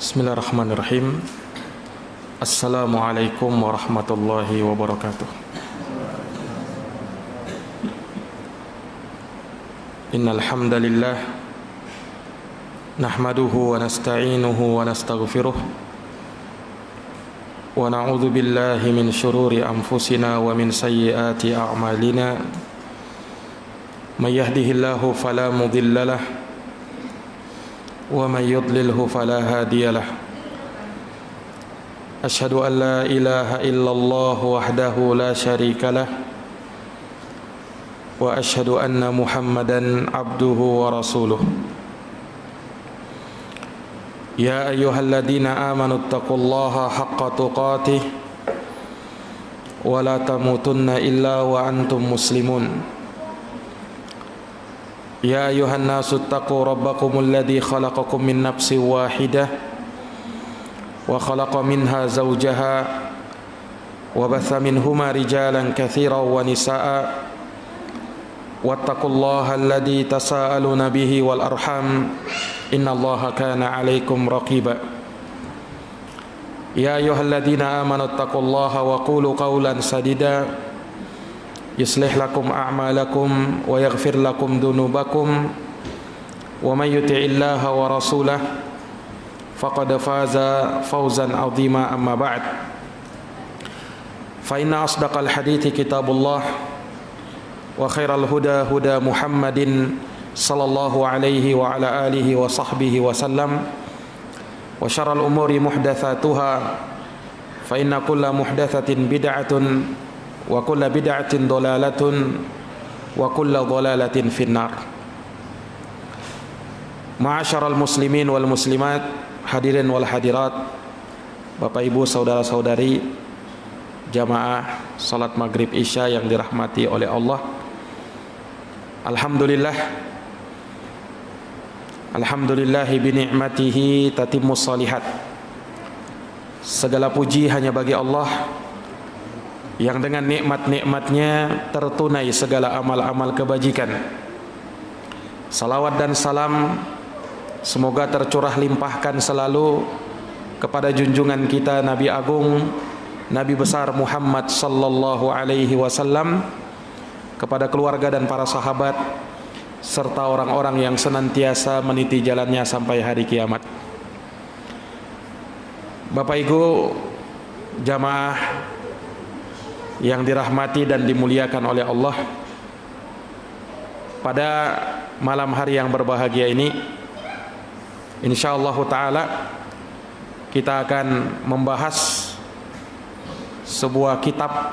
Bismillahirrahmanirrahim. Assalamualaikum warahmatullahi wabarakatuh. Innal hamdalillah nahmaduhu wa nasta'inuhu wa nastaghfiruh wa na'udzu billahi min shururi anfusina wa min sayyiati a'malina. May yahdihillahu fala mudilla lahu wa man yudlilhu fala hadiya lahu. Asyhadu an la ilaha illallah wahdahu la syarika lah wa asyhadu anna Muhammadan abduhu wa rasuluh. Ya ayyuhalladzina amanu taqullaha haqqa tuqatih wa la tamutunna illa wa antum muslimun. Ya ayuhan nasu taqu rabbakumul ladzi khalaqakum min nafsin wahidah wa khalaqa minha zawjaha wa batha minhuma rijalan katsiran wa nisaa'a wattaqullaha alladzi tasaaluna bihi wal arham innallaha kana 'alaikum raqiba. Ya ayyuhalladzina amanu taqullaha wa qulu qawlan sadida yuslih lakum a'malakum wa yaghfir lakum dhunubakum wa may yuti'illaha wa rasulahu faqad faza fawzan 'azima. Amma ba'd, fa inna asdaqal hadithi kitabullah wa khairal huda huda Muhammadin sallallahu alaihi wa ala alihi wa sahbihi wa sallam wa syarral umuri muhdatsatuha fa inna kulla muhdatsatin bid'atun wa kulla bid'atin dhalalatun wa kulla dhalalatin finnar. Ma'asyaral muslimin wal muslimat, hadirin wal hadirat, Bapak Ibu, saudara-saudari jamaah salat maghrib isya yang dirahmati oleh Allah. Alhamdulillahi bi ni'matihi tatimmus shalihat. Segala puji hanya bagi Allah yang dengan nikmat-nikmatnya tertunai segala amal-amal kebajikan. Salawat dan salam semoga tercurah limpahkan selalu kepada junjungan kita Nabi Agung, Nabi besar Muhammad sallallahu alaihi wasallam, kepada keluarga dan para sahabat serta orang-orang yang senantiasa meniti jalannya sampai hari kiamat. Bapak Ibu jamaah yang dirahmati dan dimuliakan oleh Allah, pada malam hari yang berbahagia ini insyaallah ta'ala kita akan membahas sebuah kitab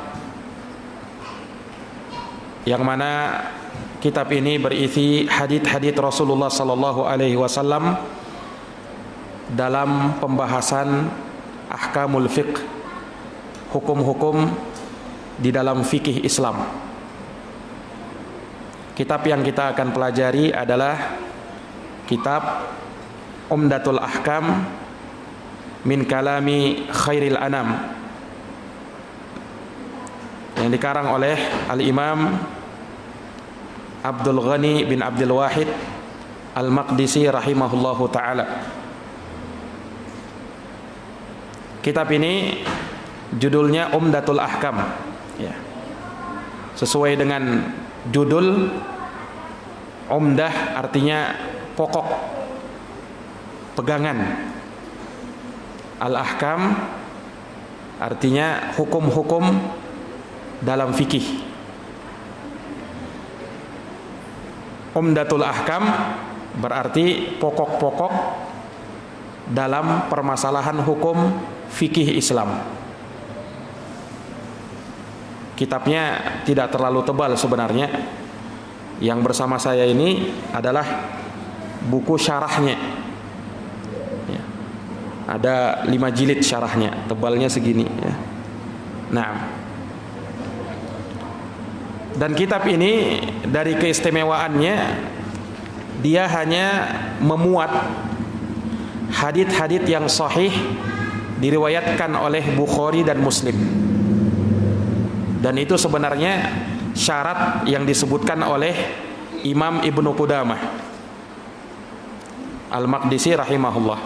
yang mana kitab ini berisi hadits-hadits Rasulullah sallallahu alaihi wasallam dalam pembahasan ahkamul fiqh, hukum-hukum di dalam fikih Islam. Kitab yang kita akan pelajari adalah kitab Umdatul Ahkam min kalami khairil anam, yang dikarang oleh Al-Imam Abdul Ghani bin Abdul Wahid Al-Maqdisi rahimahullahu ta'ala. Kitab ini judulnya Umdatul Ahkam, ya. Sesuai dengan judul, umdah artinya pokok, pegangan. Al-Ahkam artinya hukum-hukum dalam fikih. Umdatul Ahkam berarti pokok-pokok dalam permasalahan hukum fikih Islam. Kitabnya tidak terlalu tebal sebenarnya. Yang bersama saya ini adalah buku syarahnya, ya. Ada 5 jilid syarahnya, tebalnya segini, ya. Nah, dan kitab ini dari keistimewaannya, dia hanya memuat hadits-hadits yang sahih diriwayatkan oleh Bukhari dan Muslim. Dan itu sebenarnya syarat yang disebutkan oleh Imam Ibnu Qudamah Al-Maqdisi rahimahullah.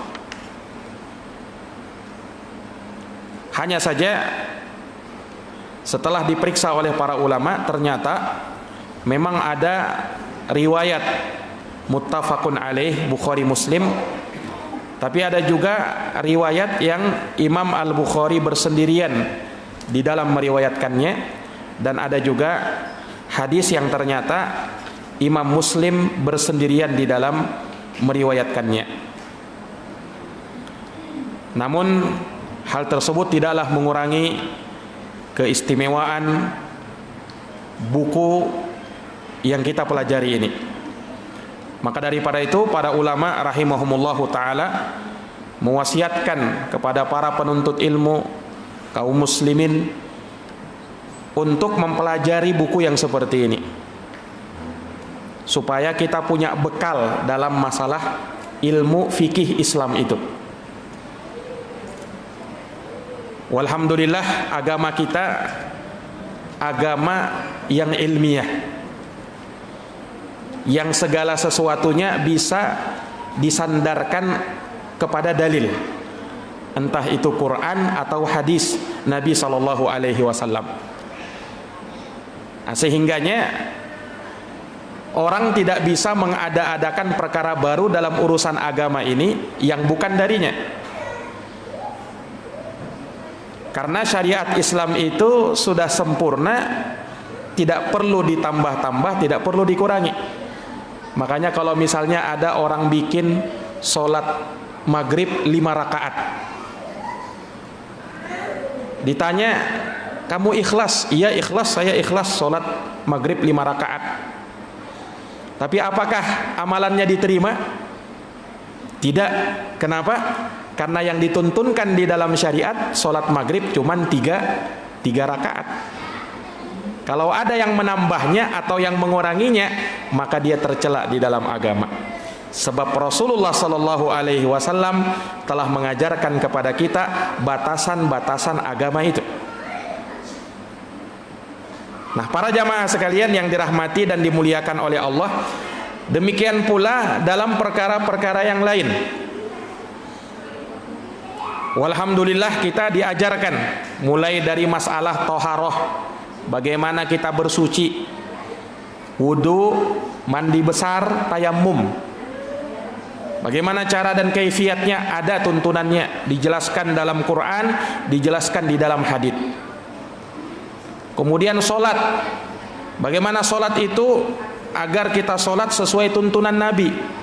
Hanya saja setelah diperiksa oleh para ulama, ternyata memang ada riwayat muttafaqun alaih Bukhari Muslim, tapi ada juga riwayat yang Imam Al-Bukhari bersendirian di dalam meriwayatkannya, dan ada juga hadis yang ternyata Imam Muslim bersendirian di dalam meriwayatkannya. Namun hal tersebut tidaklah mengurangi keistimewaan buku yang kita pelajari ini. Maka daripada itu para ulama rahimahumullahu taala mewasiatkan kepada para penuntut ilmu kaum muslimin untuk mempelajari buku yang seperti ini, supaya kita punya bekal dalam masalah ilmu fikih Islam itu. Walhamdulillah, agama kita agama yang ilmiah, yang segala sesuatunya bisa disandarkan kepada dalil, entah itu Quran atau hadis Nabi sallallahu alaihi wasallam. Sehingganya orang tidak bisa mengada-adakan perkara baru dalam urusan agama ini yang bukan darinya. Karena syariat Islam itu sudah sempurna, tidak perlu ditambah-tambah, tidak perlu dikurangi. Makanya kalau misalnya ada orang bikin sholat maghrib 5 rakaat, ditanya, kamu ikhlas? Iya ikhlas, saya ikhlas sholat maghrib 5 rakaat. Tapi apakah amalannya diterima? Tidak. Kenapa? Karena yang dituntunkan di dalam syariat sholat maghrib cuman 3 rakaat. Kalau ada yang menambahnya atau yang menguranginya, maka dia tercela di dalam agama. Sebab Rasulullah Sallallahu Alaihi Wasallam telah mengajarkan kepada kita batasan-batasan agama itu. Nah, para jamaah sekalian yang dirahmati dan dimuliakan oleh Allah, demikian pula dalam perkara-perkara yang lain. Walhamdulillah kita diajarkan mulai dari masalah toharoh, bagaimana kita bersuci, wudu, mandi besar, tayamum, bagaimana cara dan kaifiatnya, ada tuntunannya, dijelaskan dalam Quran, dijelaskan di dalam hadits. Kemudian sholat, bagaimana sholat itu agar kita sholat sesuai tuntunan Nabi.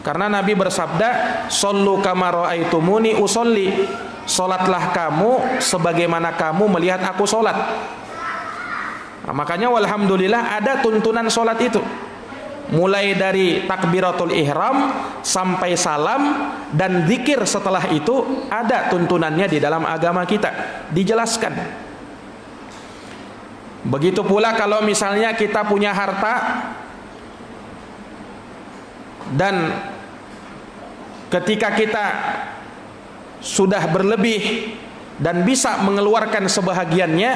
Karena Nabi bersabda, "Shollu kama ra'aitumuni usolli." Sholatlah kamu sebagaimana kamu melihat aku sholat. Nah, makanya walhamdulillah ada tuntunan sholat itu. Mulai dari takbiratul ihram sampai salam dan zikir setelah itu ada tuntunannya di dalam agama kita, dijelaskan. Begitu pula kalau misalnya kita punya harta dan ketika kita sudah berlebih dan bisa mengeluarkan sebahagiannya,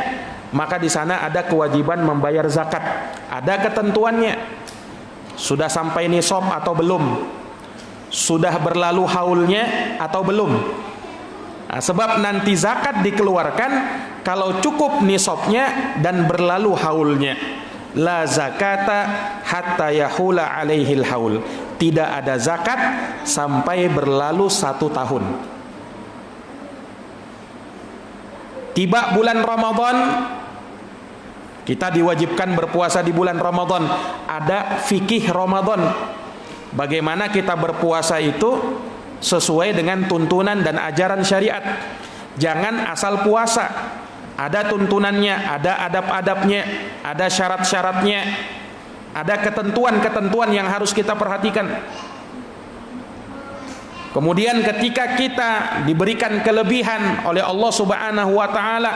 maka di sana ada kewajiban membayar zakat. Ada ketentuannya. Sudah sampai nisab atau belum? Sudah berlalu haulnya atau belum? Nah, sebab nanti zakat dikeluarkan kalau cukup nisabnya dan berlalu haulnya. La zakata hatta yahula alaihil haul. Tidak ada zakat sampai berlalu 1 tahun. Tiba bulan Ramadan, kita diwajibkan berpuasa di bulan Ramadan. Ada fikih Ramadan, bagaimana kita berpuasa itu sesuai dengan tuntunan dan ajaran syariat. Jangan asal puasa, ada tuntunannya, ada adab-adabnya, ada syarat-syaratnya, ada ketentuan-ketentuan yang harus kita perhatikan. Kemudian ketika kita diberikan kelebihan oleh Allah Subhanahu wa taala,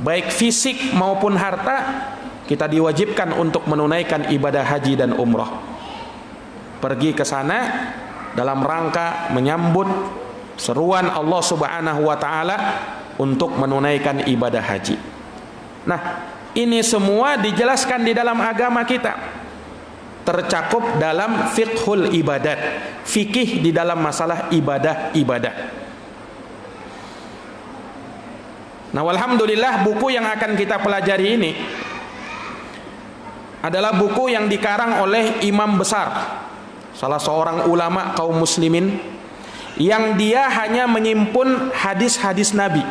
baik fisik maupun harta, kita diwajibkan untuk menunaikan ibadah haji dan umrah. Pergi ke sana dalam rangka menyambut seruan Allah Subhanahu wa taala untuk menunaikan ibadah haji. Nah, ini semua dijelaskan di dalam agama kita. Tercakup dalam fiqhul ibadat, fikih di dalam masalah ibadah-ibadah. Nah, alhamdulillah buku yang akan kita pelajari ini adalah buku yang dikarang oleh imam besar, salah seorang ulama kaum muslimin, yang dia hanya menyimpun hadis-hadis Nabi.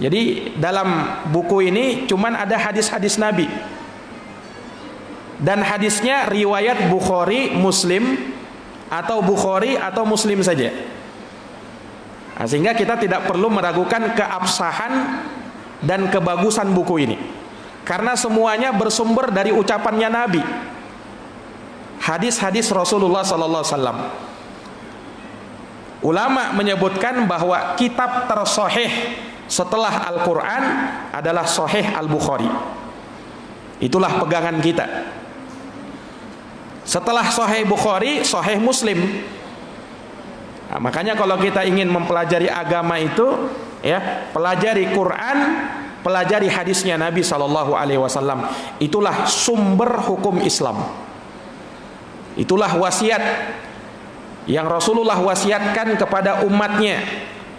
Jadi dalam buku ini cuman ada hadis-hadis Nabi, dan hadisnya riwayat Bukhari, Muslim, atau Bukhari atau Muslim saja. Nah, sehingga kita tidak perlu meragukan keabsahan dan kebagusan buku ini, karena semuanya bersumber dari ucapannya Nabi, hadis-hadis Rasulullah sallallahu alaihi wasallam. Ulama menyebutkan bahwa kitab tersahih setelah Al-Quran adalah Sahih Al-Bukhari. Itulah pegangan kita. Setelah Sahih Bukhari, Sahih Muslim. Nah, makanya kalau kita ingin mempelajari agama itu, ya, pelajari Quran, pelajari hadisnya Nabi Shallallahu Alaihi Wasallam. Itulah sumber hukum Islam. Itulah wasiat yang Rasulullah wasiatkan kepada umatnya.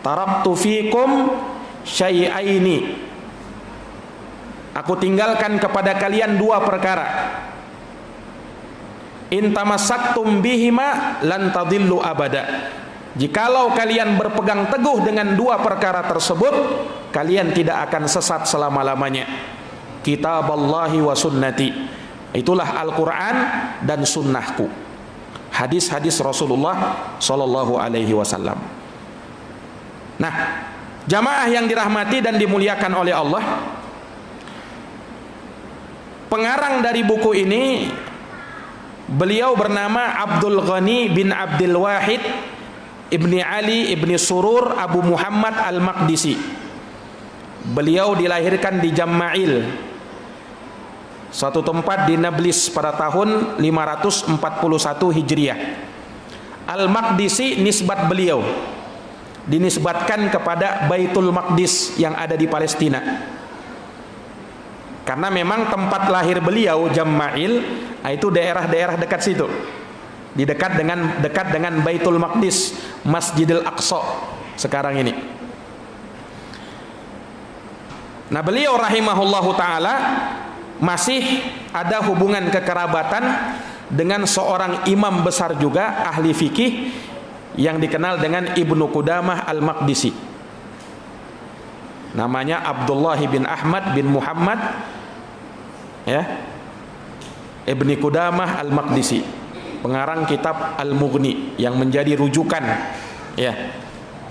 Taraktu fikum syai'aini, aku tinggalkan kepada kalian dua perkara. In tamassaktum bihima lan tadillu abada. Jikalau kalian berpegang teguh dengan dua perkara tersebut, kalian tidak akan sesat selama-lamanya. Kitaballahi wa sunnati, itulah Al-Quran dan sunnahku, hadis-hadis Rasulullah Sallallahu Alaihi Wasallam. Nah, jamaah yang dirahmati dan dimuliakan oleh Allah, pengarang dari buku ini, beliau bernama Abdul Ghani bin Abdul Wahid Ibni Ali Ibni Surur Abu Muhammad Al-Maqdisi. Beliau dilahirkan di Jamma'il, suatu tempat di Nablus, pada tahun 541 Hijriah. Al-Maqdisi nisbat beliau dinisbatkan kepada Baitul Maqdis yang ada di Palestina, karena memang tempat lahir beliau Jamma'il itu daerah-daerah dekat situ, dekat dengan Baitul Maqdis, Masjidil Aqsa sekarang ini. Nah, beliau rahimahullahu taala masih ada hubungan kekerabatan dengan seorang imam besar juga ahli fikih yang dikenal dengan Ibnu Qudamah Al-Maqdisi. Namanya Abdullah bin Ahmad bin Muhammad, ya, Ibnu Qudamah Al-Maqdisi, pengarang kitab Al-Mughni yang menjadi rujukan, ya,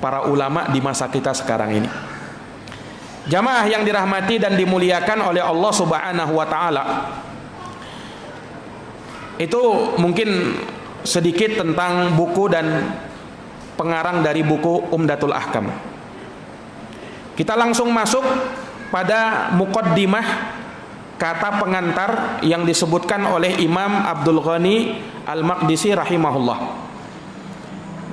para ulama di masa kita sekarang ini. Jamaah yang dirahmati dan dimuliakan oleh Allah Subhanahu wa taala, itu mungkin sedikit tentang buku dan pengarang dari buku Umdatul Ahkam. Kita langsung masuk pada muqaddimah, kata pengantar yang disebutkan oleh Imam Abdul Ghani Al-Maqdisi rahimahullah.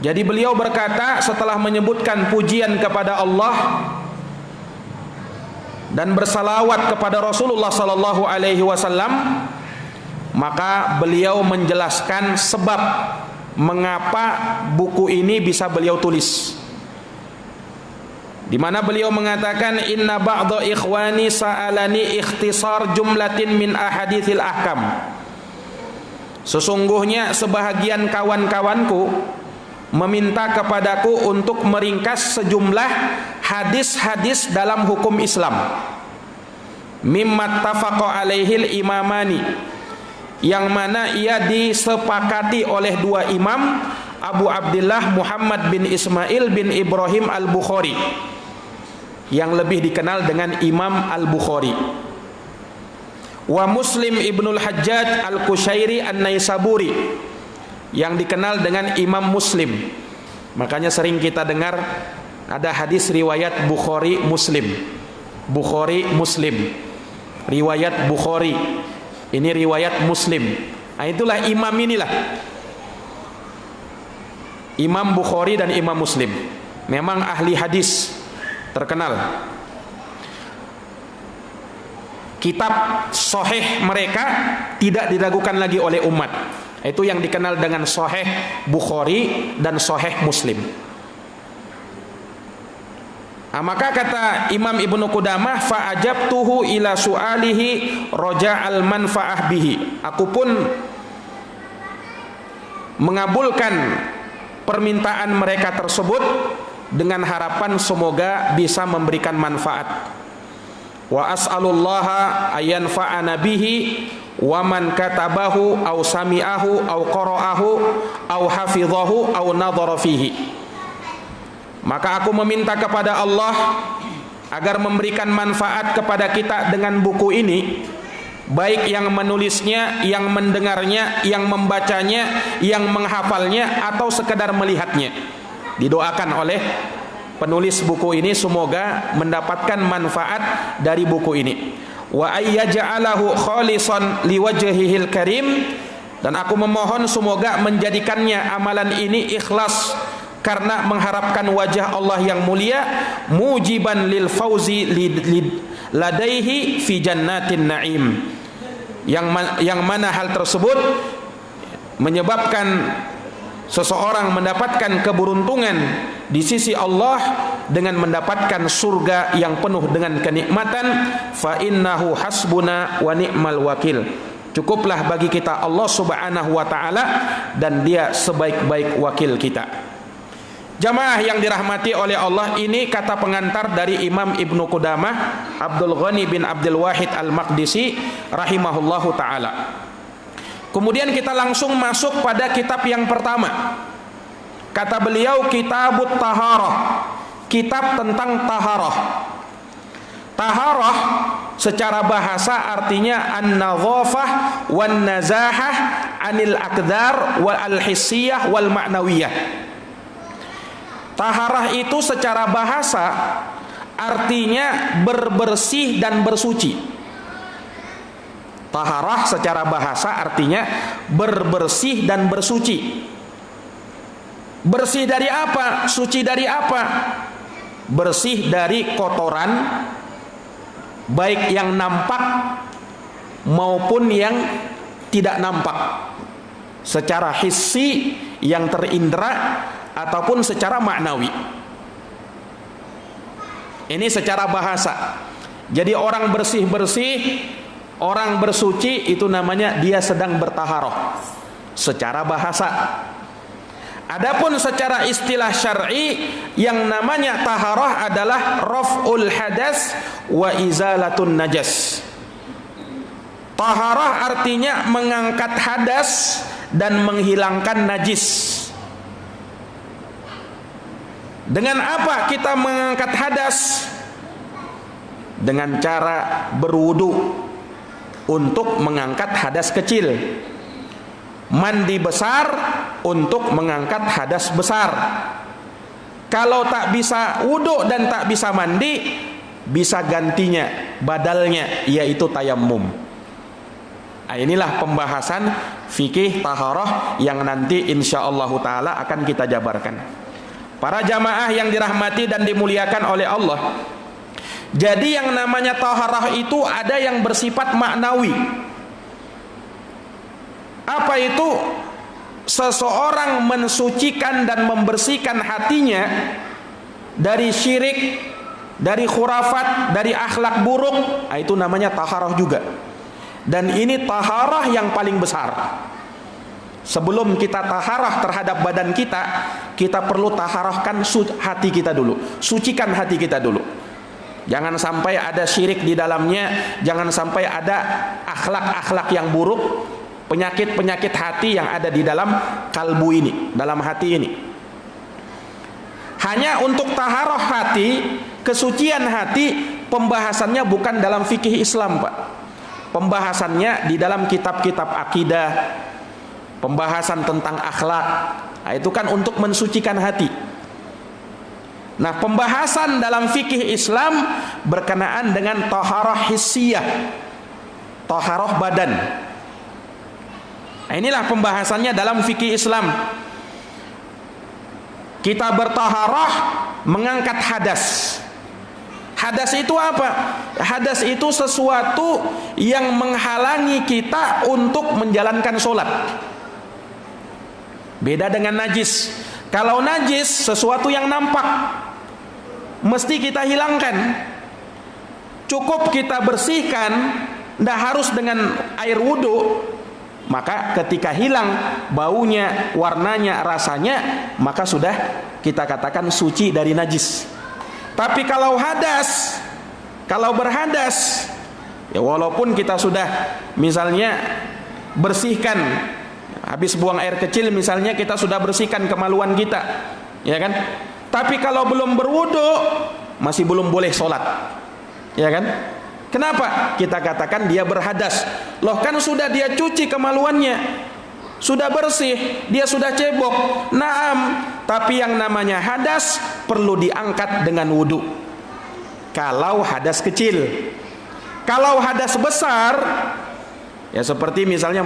Jadi beliau berkata, setelah menyebutkan pujian kepada Allah dan bersalawat kepada Rasulullah sallallahu alaihi wasallam, maka beliau menjelaskan sebab mengapa buku ini bisa beliau tulis, di mana beliau mengatakan, inna ba'dha ikhwani sa'alani ikhtisar jumlatin min ahaditsil ahkam. Sesungguhnya sebahagian kawan-kawanku meminta kepadaku untuk meringkas sejumlah hadis-hadis dalam hukum Islam, mimma tafaqa alaihil imamani, yang mana ia disepakati oleh dua imam, Abu Abdullah Muhammad bin Ismail bin Ibrahim Al-Bukhari, yang lebih dikenal dengan Imam Al-Bukhari, wa Muslim ibnul Hajjaj Al-Qushairi An-Naisaburi, yang dikenal dengan Imam Muslim. Makanya sering kita dengar ada hadis riwayat Bukhari Muslim, Bukhari Muslim, riwayat Bukhari, ini riwayat Muslim. Nah, itulah imam inilah, Imam Bukhari dan Imam Muslim, memang ahli hadis terkenal. Kitab sahih mereka tidak diragukan lagi oleh umat. Itu yang dikenal dengan Sahih Bukhari dan Sahih Muslim. Maka kata Imam Ibnu Qudamah, fa ajabtuhu ila su'alihi raja'al manfa'ah bihi. Aku pun mengabulkan permintaan mereka tersebut dengan harapan semoga bisa memberikan manfaat. Wa as'alullaha ayanfa'ana bihi wa man katabahu aw sami'ahu aw qara'ahu aw hafidhahu aw nadhara fihi. Maka aku meminta kepada Allah agar memberikan manfaat kepada kita dengan buku ini, baik yang menulisnya, yang mendengarnya, yang membacanya, yang menghafalnya, atau sekedar melihatnya. Didoakan oleh penulis buku ini semoga mendapatkan manfaat dari buku ini. Wa ayyaj'alahu khalisan liwajhihil karim, dan aku memohon semoga menjadikannya amalan ini ikhlas karena mengharapkan wajah Allah yang mulia, mujiban lil fauzi ladaihi fi jannatin na'im, yang mana hal tersebut menyebabkan seseorang mendapatkan keberuntungan di sisi Allah dengan mendapatkan surga yang penuh dengan kenikmatan. Fa innahu hasbuna wa ni'mal wakil. Cukuplah bagi kita Allah Subhanahu wa taala dan Dia sebaik-baik wakil kita. Jamaah yang dirahmati oleh Allah, ini kata pengantar dari Imam Ibnu Qudamah Abdul Ghani bin Abdul Wahid Al-Maqdisi rahimahullahu taala. Kemudian kita langsung masuk pada kitab yang pertama. Kata beliau, Kitabut Taharah, kitab tentang taharah. Taharah secara bahasa artinya an-nadhafah wan nazahah anil aqdar wal al-hissiyah wal ma'nawiyah. Taharah itu secara bahasa artinya berbersih dan bersuci. Taharah secara bahasa artinya berbersih dan bersuci. Bersih dari apa? Suci dari apa? Bersih dari kotoran, baik yang nampak maupun yang tidak nampak, secara hissi yang terindra ataupun secara maknawi. Ini secara bahasa. Jadi orang bersih-bersih, orang bersuci, itu namanya dia sedang bertaharah secara bahasa. Adapun secara istilah syar'i, yang namanya taharah adalah raf'ul hadas wa izalatun najas. Taharah artinya mengangkat hadas dan menghilangkan najis. Dengan apa kita mengangkat hadas? Dengan cara berwudu untuk mengangkat hadas kecil, mandi besar untuk mengangkat hadas besar. Kalau tak bisa wudu dan tak bisa mandi, bisa gantinya, badalnya, yaitu tayammum. Nah, inilah pembahasan fikih taharah yang nanti insyaallah taala akan kita jabarkan. Para jamaah yang dirahmati dan dimuliakan oleh Allah, jadi yang namanya taharah itu ada yang bersifat maknawi. Apa itu? Seseorang mensucikan dan membersihkan hatinya dari syirik, dari khurafat, dari akhlak buruk. Nah, itu namanya taharah juga. Dan ini taharah yang paling besar. Sebelum kita taharah terhadap badan kita, kita perlu taharahkan hati kita dulu. Sucikan hati kita dulu. Jangan sampai ada syirik di dalamnya, jangan sampai ada akhlak-akhlak yang buruk, penyakit-penyakit hati yang ada di dalam kalbu ini, dalam hati ini. Hanya untuk taharah hati, kesucian hati, pembahasannya bukan dalam fikih Islam, Pak. Pembahasannya di dalam kitab-kitab akidah, pembahasan tentang akhlak. Nah, itu kan untuk mensucikan hati. Nah, pembahasan dalam fikih Islam berkenaan dengan taharah hissiyah, taharah badan. Nah, inilah pembahasannya dalam fikih Islam. Kita bertaharah mengangkat hadas. Hadas itu apa? Hadas itu sesuatu yang menghalangi kita untuk menjalankan sholat. Beda dengan najis. Kalau najis sesuatu yang nampak. mesti kita hilangkan. Cukup kita bersihkan, tidak harus dengan air wudhu. Maka ketika hilang baunya, warnanya, rasanya, maka sudah kita katakan suci dari najis. Tapi kalau hadas, kalau berhadas, ya walaupun kita sudah misalnya bersihkan, habis buang air kecil misalnya, kita sudah bersihkan kemaluan kita, ya kan? Tapi kalau belum berwudu, masih belum boleh sholat, ya kan? Kenapa? Kita katakan dia berhadas. Loh, kan sudah dia cuci kemaluannya, sudah bersih, dia sudah cebok. Naam, tapi yang namanya hadas perlu diangkat dengan wudu. Kalau hadas kecil. Kalau hadas besar, ya seperti misalnya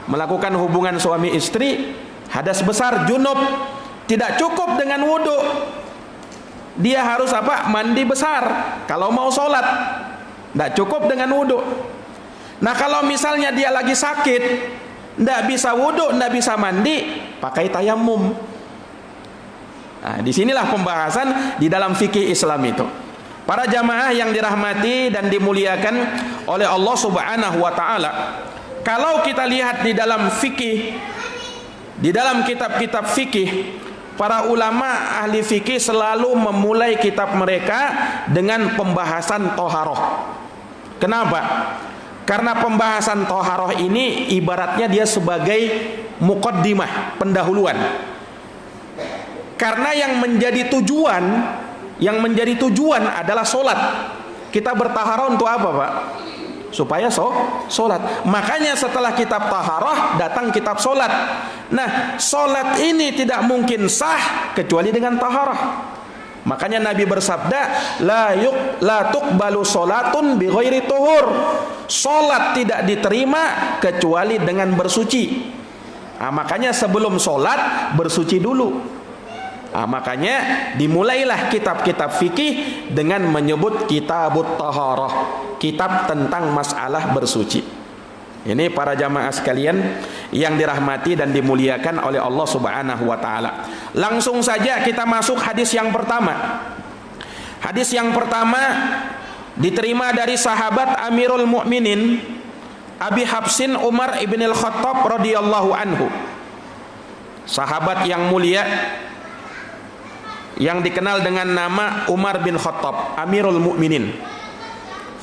melakukan hubungan suami istri, hadas besar, junub, tidak cukup dengan wudu. Dia harus mandi besar kalau mau sholat. Tidak cukup dengan wudu. Nah, kalau misalnya dia lagi sakit, tidak bisa wudu, tidak bisa mandi, pakai tayamum. Nah, disinilah pembahasan di dalam fikih Islam itu. Para jamaah yang dirahmati dan dimuliakan oleh Allah Subhanahu wa taala. Kalau kita lihat di dalam fikih, di dalam kitab-kitab fikih, para ulama ahli fikih selalu memulai kitab mereka dengan pembahasan toharoh. Kenapa? Karena pembahasan toharoh ini ibaratnya dia sebagai muqaddimah, pendahuluan. Karena yang menjadi tujuan adalah solat. Kita bertaharah untuk apa, Pak? Supaya solat. Makanya setelah kitab taharah datang kitab solat. Nah, solat ini tidak mungkin sah kecuali dengan taharah. Makanya Nabi bersabda, la tuqbalu solatun bi ghairi tuhur. Solat tidak diterima kecuali dengan bersuci. Nah, makanya sebelum solat bersuci dulu. Nah, makanya dimulailah kitab-kitab fikih dengan menyebut kitabut taharah, kitab tentang masalah bersuci. Ini para jamaah sekalian yang dirahmati dan dimuliakan oleh Allah Subhanahu wa taala. Langsung saja kita masuk hadis yang pertama. Hadis yang pertama diterima dari sahabat Amirul Mukminin Abi Hafsin Umar ibn al-Khattab radhiyallahu anhu. Sahabat yang mulia yang dikenal dengan nama Umar bin Khattab, Amirul Mukminin,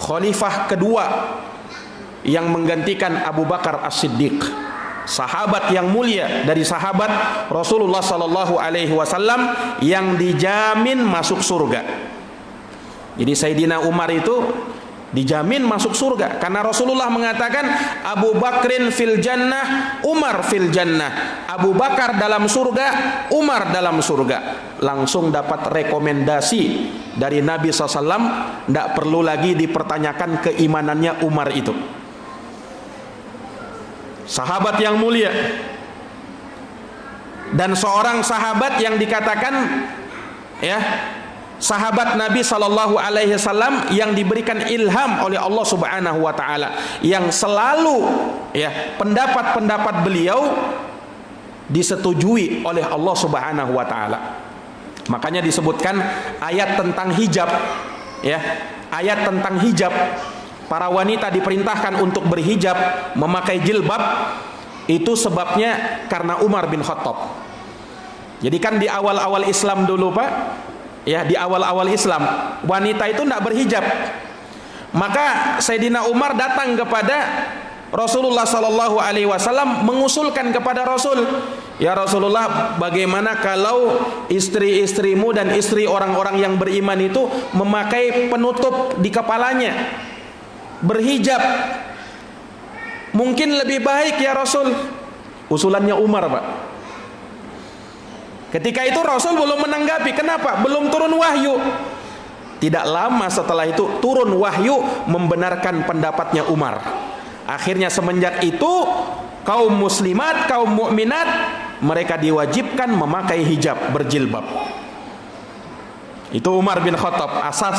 khalifah kedua yang menggantikan Abu Bakar As-Siddiq, sahabat yang mulia dari sahabat Rasulullah sallallahu alaihi wasallam yang dijamin masuk surga. Jadi Sayyidina Umar itu dijamin masuk surga karena Rasulullah mengatakan Abu Bakrin fil jannah, Umar fil jannah. Abu Bakar dalam surga, Umar dalam surga. Langsung dapat rekomendasi dari Nabi SAW. Tidak perlu lagi dipertanyakan keimanannya Umar itu. Sahabat yang mulia dan seorang sahabat yang dikatakan sahabat Nabi Sallallahu Alaihi Wasallam yang diberikan ilham oleh Allah Subhanahu Wa Taala, yang selalu pendapat-pendapat beliau disetujui oleh Allah Subhanahu Wa Taala. Makanya disebutkan ayat tentang hijab, ayat tentang hijab. Para wanita diperintahkan untuk berhijab, memakai jilbab, itu sebabnya karena Umar bin Khattab. Jadi kan di awal-awal Islam dulu, Pak, di awal-awal Islam wanita itu tidak berhijab. Maka Sayyidina Umar datang kepada Rasulullah Sallallahu Alaihi Wasallam mengusulkan kepada Rasul, ya Rasulullah, bagaimana kalau istri-istrimu dan istri orang-orang yang beriman itu memakai penutup di kepalanya, berhijab, mungkin lebih baik ya Rasul. Usulannya Umar, Pak. Ketika itu Rasul belum menanggapi. Kenapa? Belum turun wahyu. Tidak lama setelah itu turun wahyu membenarkan pendapatnya Umar. Akhirnya semenjak itu kaum muslimat, kaum mukminat, mereka diwajibkan memakai hijab, berjilbab. Itu Umar bin Khattab, asas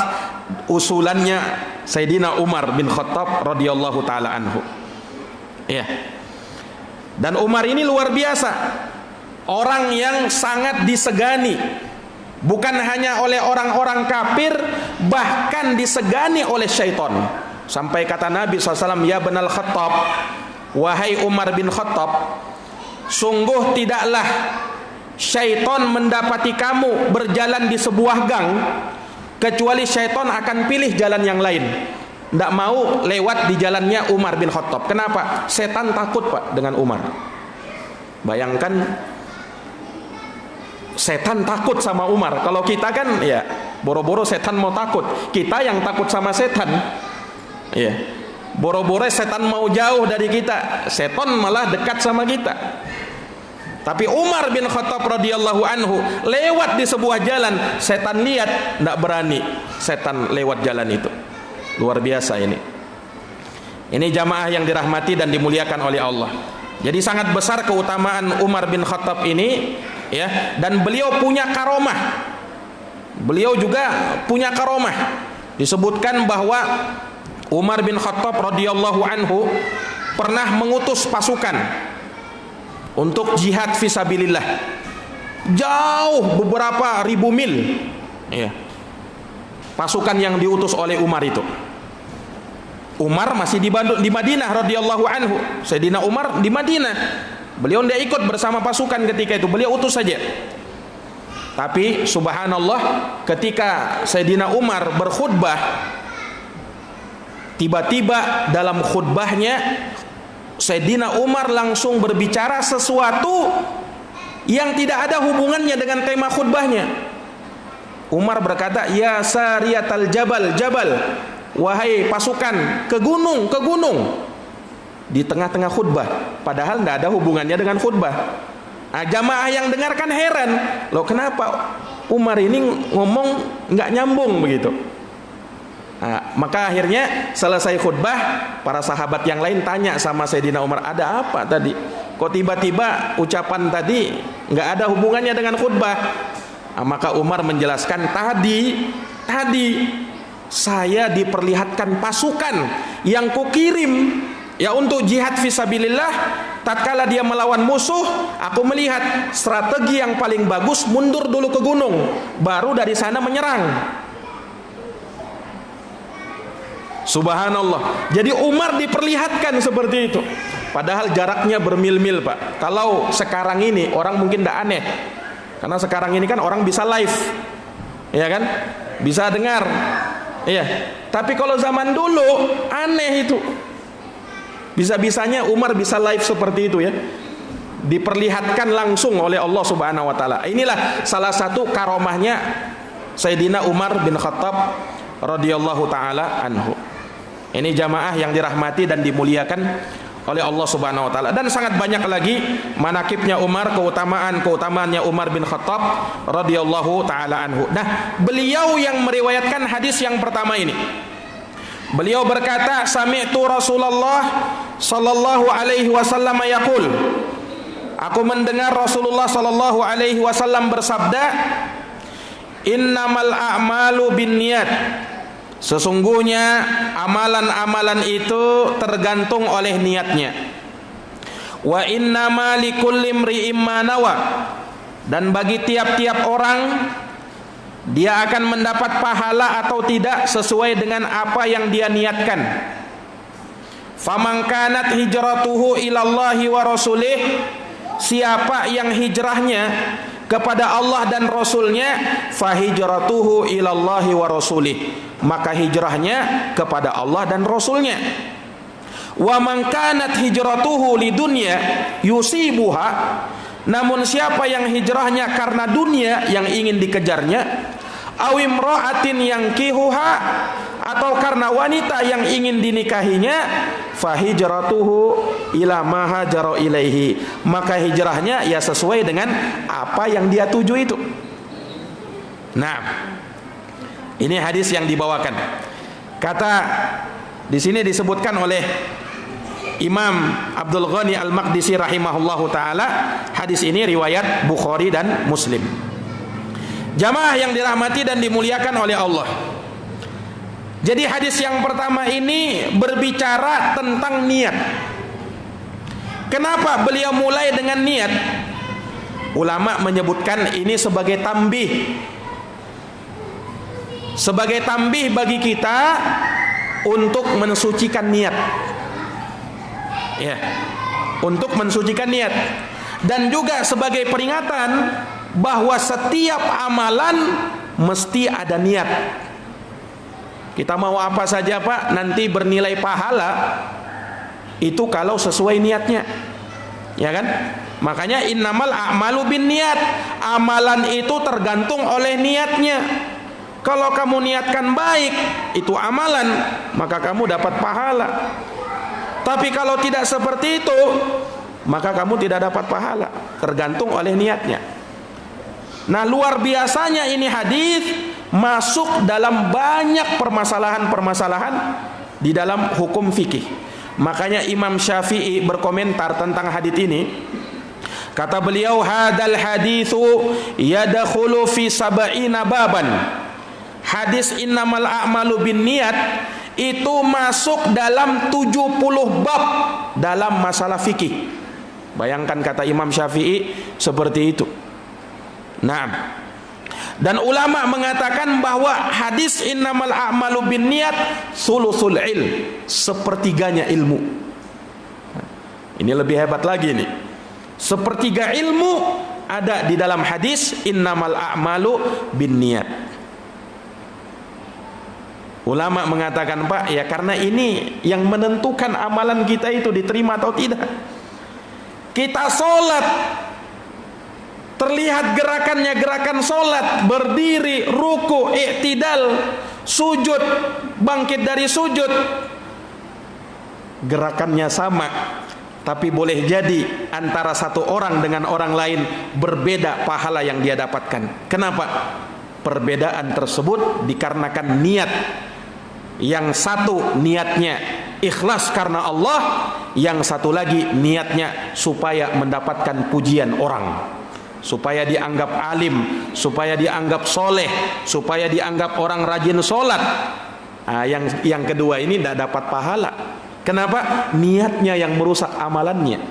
usulannya Sayyidina Umar bin Khattab radhiyallahu taala anhu. Dan Umar ini luar biasa, orang yang sangat disegani bukan hanya oleh orang-orang kafir, bahkan disegani oleh syaitan. Sampai kata Nabi SAW, ya Ibnal Khattab, wahai Umar bin Khattab, sungguh tidaklah syaitan mendapati kamu berjalan di sebuah gang, kecuali syaitan akan pilih jalan yang lain. Tidak mau lewat di jalannya Umar bin Khattab. Kenapa? Setan takut Pak dengan Umar. Bayangkan, setan takut sama Umar. Kalau kita kan ya boro-boro setan mau takut, kita yang takut sama setan. Ya, boro-boro setan mau jauh dari kita, setan malah dekat sama kita. Tapi Umar bin Khattab radhiyallahu anhu lewat di sebuah jalan, setan lihat, tidak berani setan lewat jalan itu. Luar biasa ini. Ini jamaah yang dirahmati dan dimuliakan oleh Allah. Jadi sangat besar keutamaan Umar bin Khattab ini, ya, dan beliau punya karomah. Beliau juga punya karomah. Disebutkan bahwa Umar bin Khattab radhiyallahu anhu pernah mengutus pasukan untuk jihad fisabilillah. Jauh beberapa ribu mil, ya, pasukan yang diutus oleh Umar itu. Umar masih di Madinah radhiyallahu anhu. Sayyidina Umar di Madinah. Beliau tidak ikut bersama pasukan ketika itu. Beliau utus saja. Tapi subhanallah, ketika Sayyidina Umar berkhutbah, tiba-tiba dalam khutbahnya Sayyidina Umar langsung berbicara sesuatu yang tidak ada hubungannya dengan tema khutbahnya. Umar berkata, ya sariyatal jabal, jabal, wahai pasukan, ke gunung, ke gunung. Di tengah-tengah khutbah, padahal tidak ada hubungannya dengan khutbah. Nah, jamaah yang dengarkan heran, loh kenapa Umar ini ngomong nggak nyambung begitu. Nah, maka akhirnya selesai khutbah, para sahabat yang lain tanya sama Sayyidina Umar, ada apa tadi? Kok tiba-tiba ucapan tadi nggak ada hubungannya dengan khutbah? Nah, maka Umar menjelaskan, tadi saya diperlihatkan pasukan yang kukirim, ya, untuk jihad fisabilillah. Tatkala dia melawan musuh, aku melihat strategi yang paling bagus mundur dulu ke gunung, baru dari sana menyerang. Subhanallah. Jadi Umar diperlihatkan seperti itu. Padahal jaraknya bermil-mil Pak. Kalau sekarang ini orang mungkin tidak aneh, karena sekarang ini kan orang bisa live, ya kan, bisa dengar. Iya. Tapi kalau zaman dulu aneh itu. Bisa-bisanya Umar bisa live seperti itu, ya. Diperlihatkan langsung oleh Allah Subhanahu wa taala. Inilah salah satu karomahnya Sayyidina Umar bin Khattab radhiyallahu taala anhu. Ini jamaah yang dirahmati dan dimuliakan oleh Allah Subhanahu wa taala. Dan sangat banyak lagi manakibnya Umar, keutamaannya Umar bin Khattab radhiyallahu taala anhu. Nah, beliau yang meriwayatkan hadis yang pertama ini. Beliau berkata, sami'tu Rasulullah sallallahu alaihi wasallam yaqul. Aku mendengar Rasulullah sallallahu alaihi wasallam bersabda, innamal a'malu binniyat. Sesungguhnya amalan-amalan itu tergantung oleh niatnya. Wa innama likulli imri'in ma nawa. Dan bagi tiap-tiap orang dia akan mendapat pahala atau tidak sesuai dengan apa yang dia niatkan. Faman kanat hijratuhu ilallahi wa rasulih, siapa yang hijrahnya kepada Allah dan Rasulnya, fahijratuhu ilallahi wa rasulih, maka hijrahnya kepada Allah dan Rasulnya. Wa man kanat hijratuhu lidunya yusibuha, namun siapa yang hijrahnya karena dunia yang ingin dikejarnya, awimra'atin yankihuha, atau karena wanita yang ingin dinikahinya, fahijratuhu ila ma hajara ilaihi, maka hijrahnya ya sesuai dengan apa yang dia tuju itu. Nah, ini hadis yang dibawakan. Kata di sini disebutkan oleh Imam Abdul Ghani Al-Maqdisi rahimahullahu taala, hadis ini riwayat Bukhari dan Muslim. Jamaah yang dirahmati dan dimuliakan oleh Allah. Jadi hadis yang pertama ini berbicara tentang niat. Kenapa beliau mulai dengan niat? Ulama menyebutkan ini sebagai tambih, sebagai tambih bagi kita untuk mensucikan niat. Ya, untuk mensucikan niat, dan juga sebagai peringatan bahwa setiap amalan mesti ada niat. Kita mau apa saja Pak, nanti bernilai pahala itu kalau sesuai niatnya, ya kan? Makanya innamal a'malu binniyat, amalan itu tergantung oleh niatnya. Kalau kamu niatkan baik, itu amalan, maka kamu dapat pahala. Tapi kalau tidak seperti itu, maka kamu tidak dapat pahala, tergantung oleh niatnya. Nah, luar biasanya ini hadis masuk dalam banyak permasalahan-permasalahan di dalam hukum fikih. Makanya Imam Syafi'i berkomentar tentang hadis ini. Kata beliau, hadal haditsu yadkhulu fi sab'ina baban. Hadis innamal a'malu binniyat itu masuk dalam 70 bab dalam masalah fikih. Bayangkan kata Imam Syafi'i seperti itu. Nah, dan ulama mengatakan bahwa hadis innamal a'malu binniyat sulusul ilm, sepertiganya ilmu. Ini lebih hebat lagi nih. Sepertiga ilmu ada di dalam hadis innamal a'malu binniyat. Ulama mengatakan, Pak, ya karena ini yang menentukan amalan kita itu diterima atau tidak. Kita sholat, terlihat gerakannya gerakan sholat, berdiri, ruku, i'tidal, sujud, bangkit dari sujud, gerakannya sama, tapi boleh jadi antara satu orang dengan orang lain berbeda pahala yang dia dapatkan. Kenapa? Perbedaan tersebut dikarenakan niat. Yang satu niatnya ikhlas karena Allah, yang satu lagi niatnya supaya mendapatkan pujian orang, supaya dianggap alim, supaya dianggap soleh, supaya dianggap orang rajin sholat. Nah, yang kedua ini tidak dapat pahala. Kenapa? Niatnya yang merusak amalannya.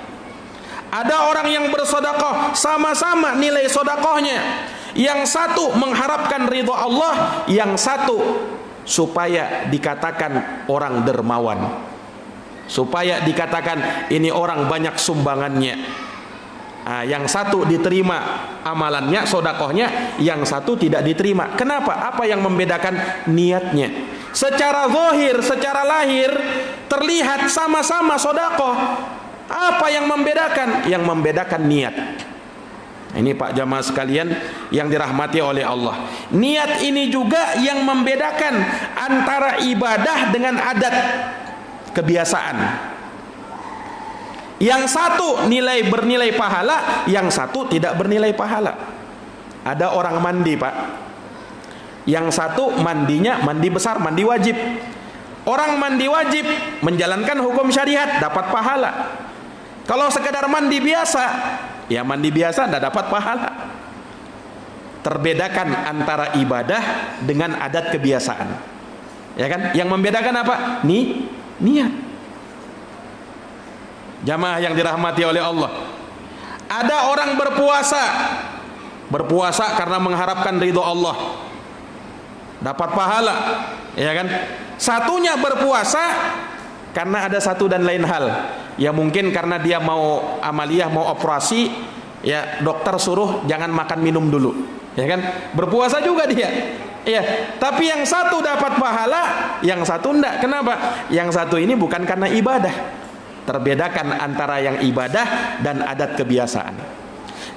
Ada orang yang bersedekah, sama-sama nilai sedekahnya. Yang satu mengharapkan ridha Allah, yang satu supaya dikatakan orang dermawan, supaya dikatakan ini orang banyak sumbangannya. Nah, yang satu diterima amalannya, sedekahnya, yang satu tidak diterima. Kenapa? Apa yang membedakan? Niatnya. Secara zahir, secara lahir terlihat sama-sama sedekah. Apa yang membedakan? Yang membedakan niat. Ini Pak jamaah sekalian yang dirahmati oleh Allah. Niat ini juga yang membedakan antara ibadah dengan adat, kebiasaan. Yang satu bernilai pahala, yang satu tidak bernilai pahala. Ada orang mandi Pak, yang satu mandinya mandi besar, mandi wajib. Orang mandi wajib menjalankan hukum syariat, dapat pahala. Kalau sekedar mandi biasa, ya mandi biasa tidak dapat pahala. Terbedakan antara ibadah dengan adat kebiasaan, ya kan? Yang membedakan apa? Niat. Jamaah yang dirahmati oleh Allah. Ada orang berpuasa karena mengharapkan ridho Allah, dapat pahala, ya kan? Satunya berpuasa karena ada satu dan lain hal. Ya mungkin karena dia mau amaliyah, mau operasi, ya dokter suruh jangan makan minum dulu, ya kan? Berpuasa juga dia, ya. Tapi yang satu dapat pahala, yang satu enggak. Kenapa? Yang satu ini bukan karena ibadah. Terbedakan antara yang ibadah dan adat kebiasaan.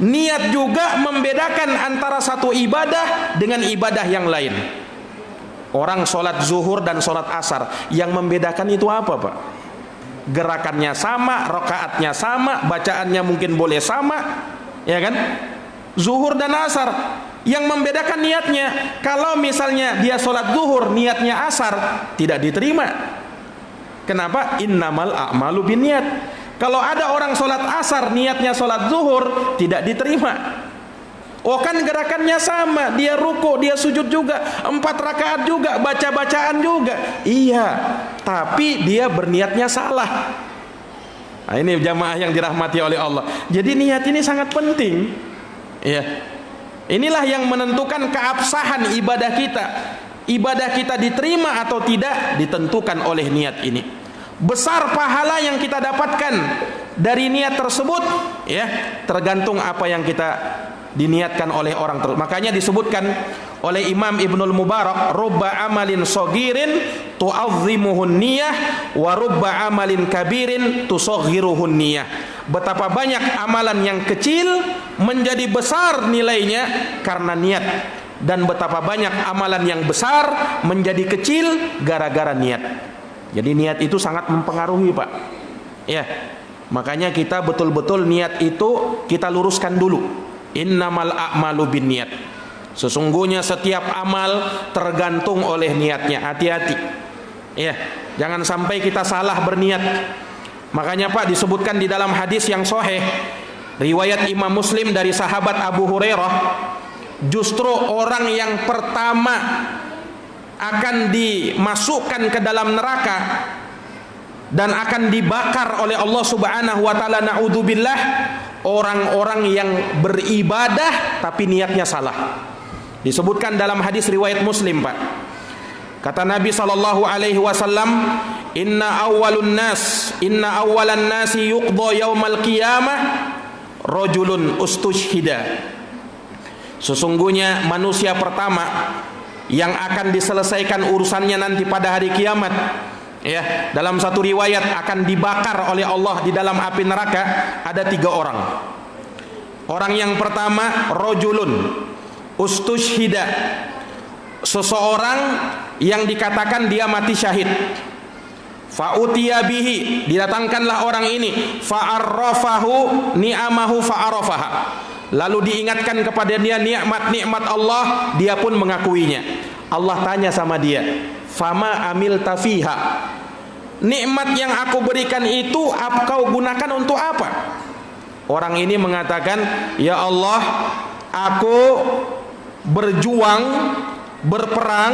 Niat juga membedakan antara satu ibadah dengan ibadah yang lain. Orang sholat zuhur dan sholat asar, yang membedakan itu apa Pak? Gerakannya sama, rakaatnya sama, bacaannya mungkin boleh sama, ya kan? Zuhur dan asar, yang membedakan niatnya. Kalau misalnya dia sholat zuhur, niatnya asar, tidak diterima. Kenapa? Innamal a'malu binniyat. Kalau ada orang sholat asar, niatnya sholat zuhur, tidak diterima. Oh kan gerakannya sama, dia ruku, dia sujud juga, 4 rakaat juga, baca-bacaan juga. Iya, tapi dia berniatnya salah. Nah, ini jamaah yang dirahmati oleh Allah. Jadi niat ini sangat penting. Ya. Inilah yang menentukan keabsahan ibadah kita. ibadah kita diterima atau tidak ditentukan oleh niat ini. Besar pahala yang kita dapatkan dari niat tersebut ya, tergantung apa yang kita diniatkan oleh orang tersebut. Makanya disebutkan oleh Imam Ibnul Mubarak, rubba amalin sogirin tu'azzimuhun niyah wa rubba amalin kabirin tusaghiruhun niyah. Betapa banyak amalan yang kecil menjadi besar nilainya karena niat, dan betapa banyak amalan yang besar menjadi kecil gara-gara niat. Jadi niat itu sangat mempengaruhi, Pak. Ya. Makanya kita betul-betul niat itu kita luruskan dulu. Innamal a'malu binniyat. Sesungguhnya setiap amal tergantung oleh niatnya. Hati-hati. Ya, jangan sampai kita salah berniat. Makanya Pak disebutkan di dalam hadis yang sahih riwayat Imam Muslim dari sahabat Abu Hurairah, justru orang yang pertama akan dimasukkan ke dalam neraka dan akan dibakar oleh Allah Subhanahu wa taala, naudzubillah, orang-orang yang beribadah tapi niatnya salah. Disebutkan dalam hadis riwayat Muslim, Pak. Kata Nabi sallallahu alaihi wasallam, inna awwalan nasi yuqda yaumal qiyamah rajulun ustushhida. Sesungguhnya manusia pertama yang akan diselesaikan urusannya nanti pada hari kiamat, ya, dalam satu riwayat akan dibakar oleh Allah di dalam api neraka, ada 3 orang. Orang yang pertama, rajulun ustushhida, seseorang yang dikatakan dia mati syahid. Fa'utiya bihi, didatangkanlah orang ini, fa'arrafahu ni'amahu fa'arafaha, lalu diingatkan kepada dia nikmat-nikmat Allah, dia pun mengakuinya. Allah tanya sama dia, fama amilta fiha, nikmat yang aku berikan itu kau gunakan untuk apa? Orang ini mengatakan, ya Allah, aku berjuang, berperang,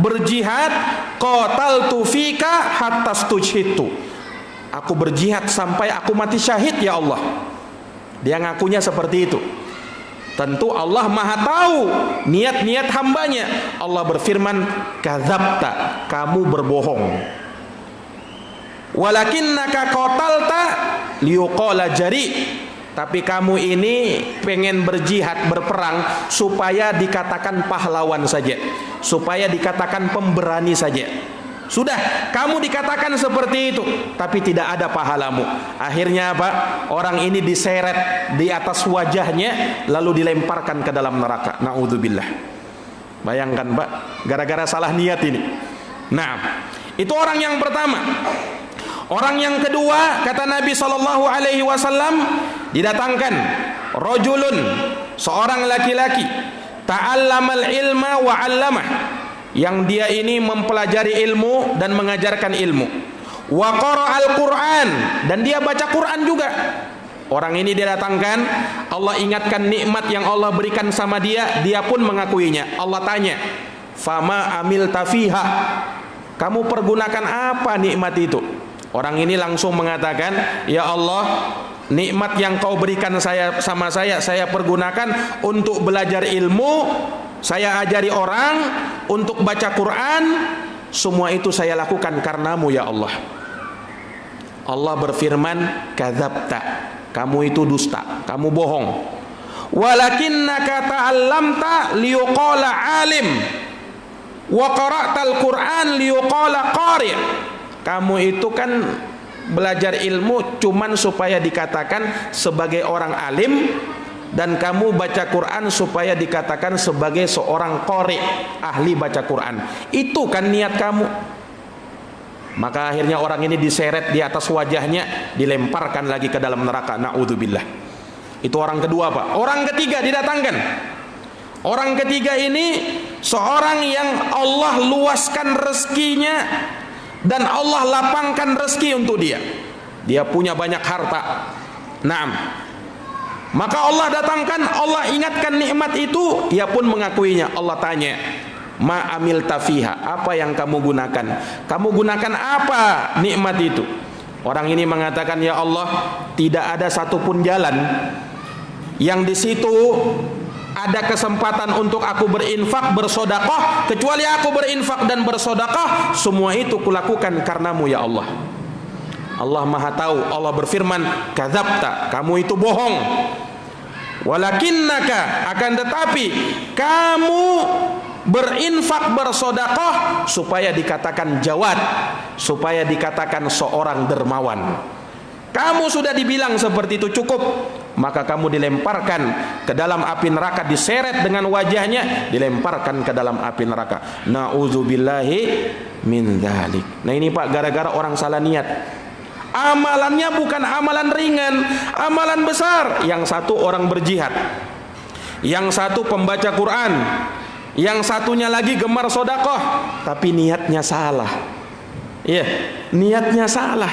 berjihad, qataltu fika hatta stujhidtu, aku berjihad sampai aku mati syahid ya Allah. Dia ngakunya seperti itu. Tentu Allah Maha tahu niat-niat hambanya. Allah berfirman, kadzabta, kamu berbohong. Walakinnaka qatalta liyuqala jari, tapi kamu ini pengen berjihad, berperang supaya dikatakan pahlawan saja, supaya dikatakan pemberani saja. Sudah, kamu dikatakan seperti itu, tapi tidak ada pahalamu. Akhirnya apa? Orang ini diseret di atas wajahnya, lalu dilemparkan ke dalam neraka. Naudzubillah. Bayangkan Pak, gara-gara salah niat ini. Nah, itu orang yang pertama. Orang yang kedua, kata Nabi SAW, didatangkan rajulun, seorang laki-laki, ta'allamal ilma wa 'allamah, yang dia ini mempelajari ilmu dan mengajarkan ilmu. Wa qara'al Qur'an, dan dia baca Quran juga. Orang ini didatangkan, Allah ingatkan nikmat yang Allah berikan sama dia, dia pun mengakuinya. Allah tanya, fama amilta fiha, kamu pergunakan apa nikmat itu? Orang ini langsung mengatakan, ya Allah, nikmat yang kau berikan saya pergunakan untuk belajar ilmu, saya ajari orang, untuk baca Quran, semua itu saya lakukan karenamu ya Allah. Allah berfirman, kadzabta, kamu itu dusta, kamu bohong. Walakinnaka ta'allamta liyuqala alim wa qara'tal Qur'an liyuqala qari'. Kamu itu kan belajar ilmu cuman supaya dikatakan sebagai orang alim, dan kamu baca Quran supaya dikatakan sebagai seorang qari, ahli baca Quran. Itu kan niat kamu. Maka akhirnya orang ini diseret di atas wajahnya, dilemparkan lagi ke dalam neraka. Naudzubillah. Itu orang kedua, Pak. Orang ketiga didatangkan. Orang ketiga ini seorang yang Allah luaskan rezekinya dan Allah lapangkan rezeki untuk dia. Dia punya banyak harta. Naam. Maka Allah datangkan, Allah ingatkan nikmat itu, ia pun mengakuinya. Allah tanya, ma amilta fiha, apa yang kamu gunakan? Kamu gunakan apa nikmat itu? Orang ini mengatakan, ya Allah, tidak ada satupun jalan yang di situ ada kesempatan untuk aku berinfak, bersedekah, kecuali aku berinfak dan bersedekah, semua itu kulakukan karenamu ya Allah. Allah Maha tahu. Allah berfirman, kadzabta, kamu itu bohong. Walakinnaka, akan tetapi kamu berinfak, bersedekah supaya dikatakan jawad, supaya dikatakan seorang dermawan. Kamu sudah dibilang seperti itu cukup, maka kamu dilemparkan ke dalam api neraka, diseret dengan wajahnya, dilemparkan ke dalam api neraka. Na'udzubillahi min dzalik. Nah ini Pak, gara-gara orang salah niat. Amalannya bukan amalan ringan, amalan besar. Yang satu orang berjihad, yang satu pembaca Quran, yang satunya lagi gemar sedekah, tapi niatnya salah. Iya, niatnya salah.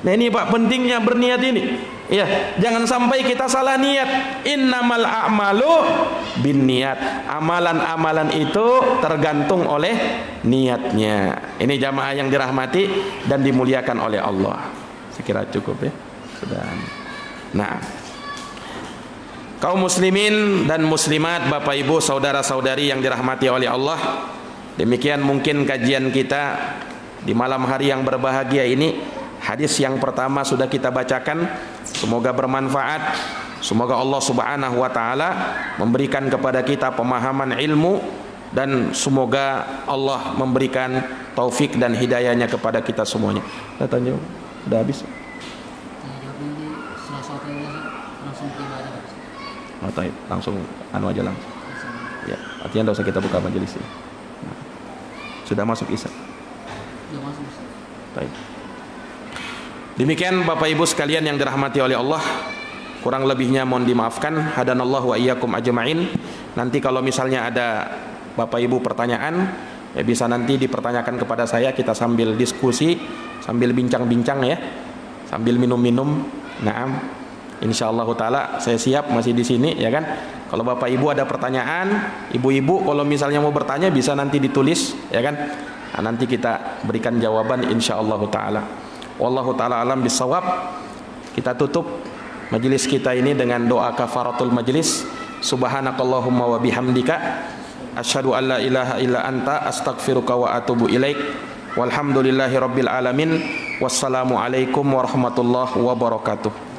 Nah ini Pak, pentingnya berniat ini. Ya, jangan sampai kita salah niat. Innamal a'malu binniyat. Amalan-amalan itu tergantung oleh niatnya. Ini jamaah yang dirahmati dan dimuliakan oleh Allah. Saya kira cukup ya. Sudah. Nah, kaum muslimin dan muslimat, Bapak Ibu, saudara-saudari yang dirahmati oleh Allah, demikian mungkin kajian kita di malam hari yang berbahagia ini. Hadis yang pertama sudah kita bacakan, semoga bermanfaat. Semoga Allah Subhanahu wa taala memberikan kepada kita pemahaman ilmu, dan semoga Allah memberikan taufik dan hidayahnya kepada kita semuanya. Saya tanya, udah habis? Langsung anu aja langsung. Ya, artinya tidak usah kita buka majelis ini. Sudah masuk Isya? Sudah masuk. Baik. Demikian Bapak Ibu sekalian yang dirahmati oleh Allah, kurang lebihnya mohon dimaafkan. Hadanallahu wa iyyakum ajma'in. Nanti kalau misalnya ada Bapak Ibu pertanyaan, ya bisa nanti dipertanyakan kepada saya, kita sambil diskusi, sambil bincang-bincang ya, sambil minum-minum. Naam. Insyaallah taala saya siap masih di sini ya kan. Kalau Bapak Ibu ada pertanyaan, ibu-ibu kalau misalnya mau bertanya bisa nanti ditulis ya kan. Nah, nanti kita berikan jawaban insyaallah taala. Wallahu ta'ala alam bisawab. Kita tutup majelis kita ini dengan doa kafaratul majelis. Subhanakallahumma wa bihamdika asyhadu an la ilaha illa anta astaghfiruka wa atubu ilaik. Walhamdulillahi rabbil alamin. Wassalamu alaikum warahmatullahi wabarakatuh.